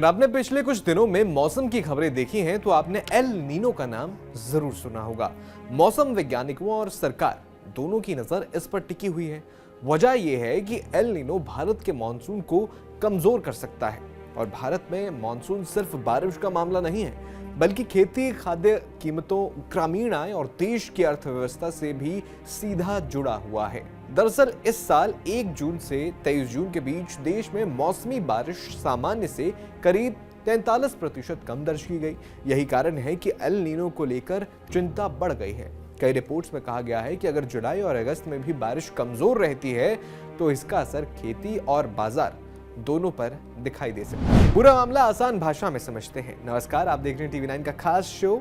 अगर आपने पिछले कुछ दिनों में मौसम की खबरें देखी हैं तो आपने एल नीनो का नाम जरूर सुना होगा। मौसम वैज्ञानिकों और सरकार दोनों की नजर इस पर टिकी हुई है। वजह यह है कि एल नीनो भारत के मानसून को कमजोर कर सकता है और भारत में मानसून सिर्फ बारिश का मामला नहीं है बल्कि खेती, खाद्य कीमतों, ग्रामीण आय और देश की अर्थव्यवस्था से भी सीधा जुड़ा हुआ है। दरअसल इस साल 1 जून से 23 जून के बीच देश में मौसमी बारिश सामान्य से करीब 43% कम दर्ज की गई। यही कारण है कि एल नीनो को लेकर चिंता बढ़ गई है। कई रिपोर्ट्स में कहा गया है कि अगर जुलाई और अगस्त में भी बारिश कमजोर रहती है तो इसका असर खेती और बाजार दोनों पर दिखाई दे सकता है। पूरा मामला आसान भाषा में समझते हैं। नमस्कार, आप देख रहे हैं TV9 का खास शो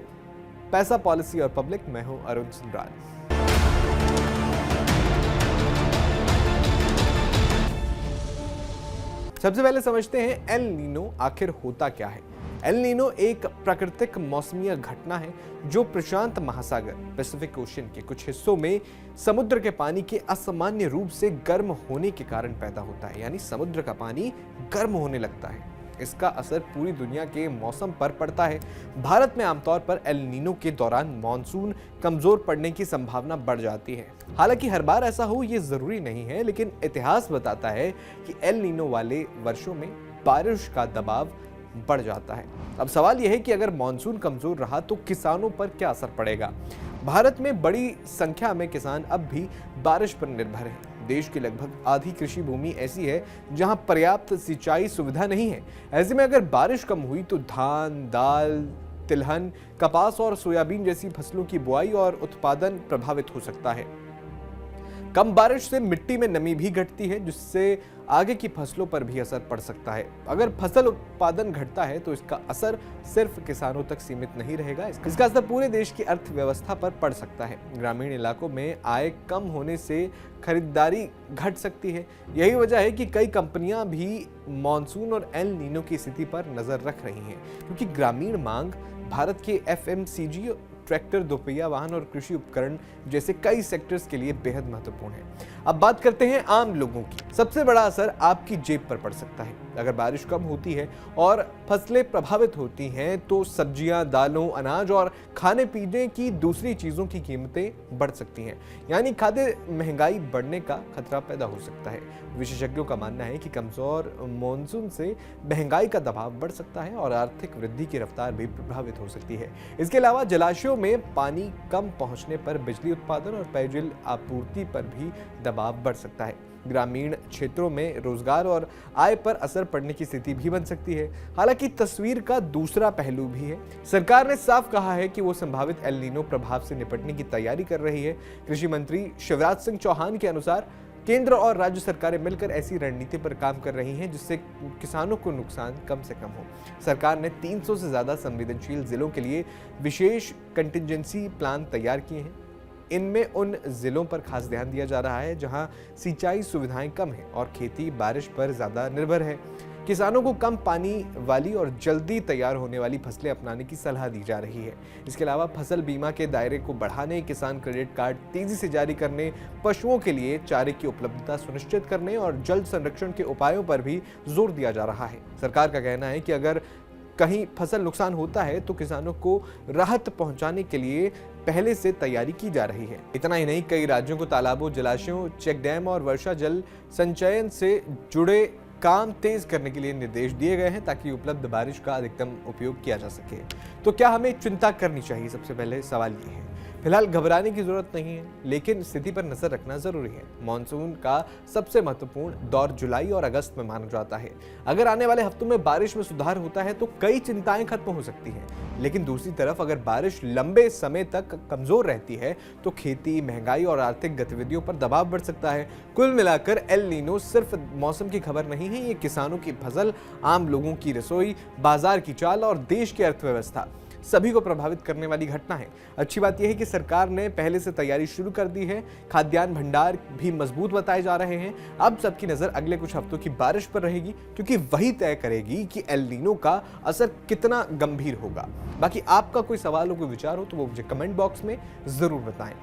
पैसा, पॉलिसी और पब्लिक। मैं हूं अरुण सुंदराल। सबसे पहले समझते हैं एल नीनो आखिर होता क्या है। एल नीनो एक प्राकृतिक मौसमीय घटना है जो प्रशांत महासागर पैसिफिक ओशन के कुछ हिस्सों में समुद्र के पानी के असामान्य रूप से गर्म होने के कारण पैदा होता है। यानी समुद्र का पानी गर्म होने लगता है। इसका असर पूरी दुनिया के मौसम पर पड़ता है। भारत में आमतौर पर एल नीनो के दौरान मॉनसून कमजोर पड़ने की संभावना बढ़ जाती है। हालांकि हर बार ऐसा हो ये जरूरी नहीं है, लेकिन इतिहास बताता है कि एल नीनो वाले वर्षों में बारिश का दबाव बढ़ जाता है। अब सवाल यह है कि अगर मॉनसून कमजोर रहा तो किसानों पर क्या असर पड़ेगा। भारत में बड़ी संख्या में किसान अब भी बारिश पर निर्भर हैं। देश की लगभग आधी कृषि भूमि ऐसी है जहां पर्याप्त सिंचाई सुविधा नहीं है। ऐसे में अगर बारिश कम हुई तो धान, दाल, तिलहन, कपास और सोयाबीन जैसी फसलों की बुआई और उत्पादन प्रभावित हो सकता है। कम बारिश से मिट्टी में नमी भी घटती है जिससे आगे की फसलों पर भी असर पड़ सकता है। अगर फसल उत्पादन घटता है तो इसका असर सिर्फ किसानों तक सीमित नहीं रहेगा, इसका असर पूरे देश की अर्थव्यवस्था पर पड़ सकता है। ग्रामीण इलाकों में आय कम होने से खरीदारी घट सकती है। यही वजह है कि कई कंपनियां भी मॉनसून और एल नीनो की स्थिति पर नजर रख रही हैं, क्योंकि ग्रामीण मांग भारत के FMCG, ट्रैक्टर, दोपहिया वाहन और कृषि उपकरण जैसे कई सेक्टर्स के लिए बेहद महत्वपूर्ण है। अब बात करते हैं आम लोगों की। सबसे बड़ा असर आपकी जेब पर पड़ सकता है। अगर बारिश कम होती है और फसलें प्रभावित होती हैं तो सब्जियां, दालों, अनाज और खाने पीने की दूसरी चीजों की कीमतें बढ़ सकती हैं। यानी खाद्य महंगाई बढ़ने का खतरा पैदा हो सकता है। विशेषज्ञों का मानना है कि कमजोर मॉनसून से महंगाई का दबाव बढ़ सकता है और आर्थिक वृद्धि की रफ्तार भी प्रभावित हो सकती है। इसके अलावा जलाशयों में पानी कम पहुंचने पर बिजली उत्पादन और पेयजल आपूर्ति पर भी दबाव बढ़ सकता है। ग्रामीण क्षेत्रों में रोजगार और आय पर असर पड़ने की स्थिति भी बन सकती है। हालांकि तस्वीर का दूसरा पहलू भी है। सरकार ने साफ कहा है कि वो संभावित एल नीनो प्रभाव से निपटने की तैयारी कर रही है। कृषि मंत्री शिवराज सिंह चौहान के अनुसार केंद्र और राज्य सरकारें मिलकर ऐसी रणनीति पर काम कर रही हैं जिससे किसानों को नुकसान कम से कम हो। सरकार ने 300 से ज्यादा संवेदनशील जिलों के लिए विशेष कंटिजेंसी प्लान तैयार किए हैं। इनमें उन जिलों पर खास ध्यान दिया जा रहा है जहां सिंचाई सुविधाएं कम हैं और खेती बारिश पर ज्यादा निर्भर है। किसानों को कम पानी वाली और जल्दी तैयार होने वाली फसलें अपनाने की सलाह दी जा रही है। इसके अलावा फसल बीमा के दायरे को बढ़ाने, किसान क्रेडिट कार्ड तेजी से जारी करने, पशुओं के लिए चारे की उपलब्धता सुनिश्चित करने और जल संरक्षण के उपायों पर भी जोर दिया जा रहा है। सरकार का कहना है कि अगर कहीं फसल नुकसान होता है तो किसानों को राहत पहुंचाने के लिए पहले से तैयारी की जा रही है। इतना ही नहीं, कई राज्यों को तालाबों, जलाशयों, चेक डैम और वर्षा जल संचयन से जुड़े काम तेज करने के लिए निर्देश दिए गए हैं ताकि उपलब्ध बारिश का अधिकतम उपयोग किया जा सके। तो क्या हमें चिंता करनी चाहिए? सबसे पहले सवाल ये है। फिलहाल घबराने की जरूरत नहीं है, लेकिन स्थिति पर नजर रखना जरूरी है। मॉनसून का सबसे महत्वपूर्ण दौर जुलाई और अगस्त में माना जाता है। अगर आने वाले हफ्तों में बारिश में सुधार होता है तो कई चिंताएं खत्म हो सकती हैं, लेकिन दूसरी तरफ अगर बारिश लंबे समय तक कमजोर रहती है तो खेती, महंगाई और आर्थिक गतिविधियों पर दबाव बढ़ सकता है। कुल मिलाकर एल नीनो सिर्फ मौसम की खबर नहीं है, ये किसानों की फसल, आम लोगों की रसोई, बाजार की चाल और देश की अर्थव्यवस्था सभी को प्रभावित करने वाली घटना है। अच्छी बात यह है कि सरकार ने पहले से तैयारी शुरू कर दी है। खाद्यान्न भंडार भी मजबूत बताए जा रहे हैं। अब सबकी नजर अगले कुछ हफ्तों की बारिश पर रहेगी, क्योंकि वही तय करेगी कि एल नीनो का असर कितना गंभीर होगा। बाकी आपका कोई सवाल हो, कोई विचार हो तो वो मुझे कमेंट बॉक्स में जरूर बताएं।